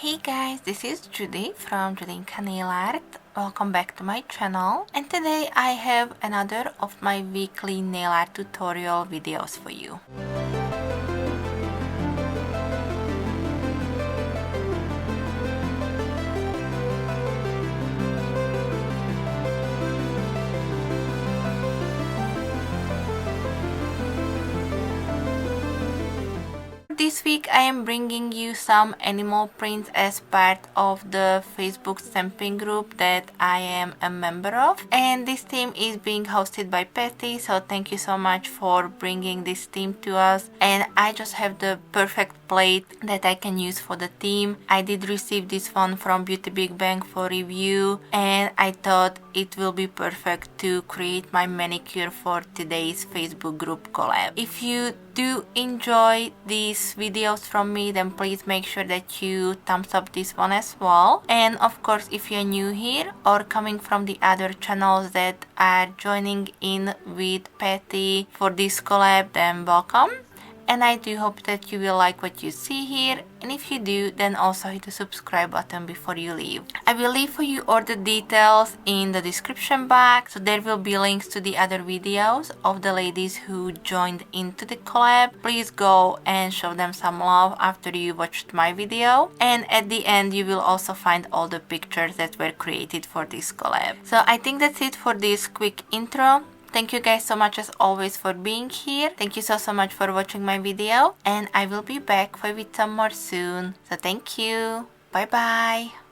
Hey guys, this is Judy from Judita Nail Art. Welcome back to my channel, and today I have another of my weekly nail art tutorial videos for you. This week I am bringing you some animal prints as part of the Facebook stamping group that I am a member of, and this theme is being hosted by Patty, so thank you so much for bringing this theme to us. And I just have the perfect plate that I can use for the theme. I did receive this one from Beauty Big Bang for review, and I thought it will be perfect to create my manicure for today's Facebook group collab. If you do enjoy these videos from me, then please make sure that you thumbs up this one as well. And of course, if you're new here or coming from the other channels that are joining in with Patty for this collab, then welcome. And I do hope that you will like what you see here, and if you do, then also hit the subscribe button before you leave. I will leave for you all the details in the description box, so there will be links to the other videos of the ladies who joined into the collab. Please go and show them some love after you watched my video, and at the end you will also find all the pictures that were created for this collab. So I think that's it for this quick intro. Thank you guys so much as always for being here. Thank you so much for watching my video, and I will be back with some more soon. So thank you. Bye bye.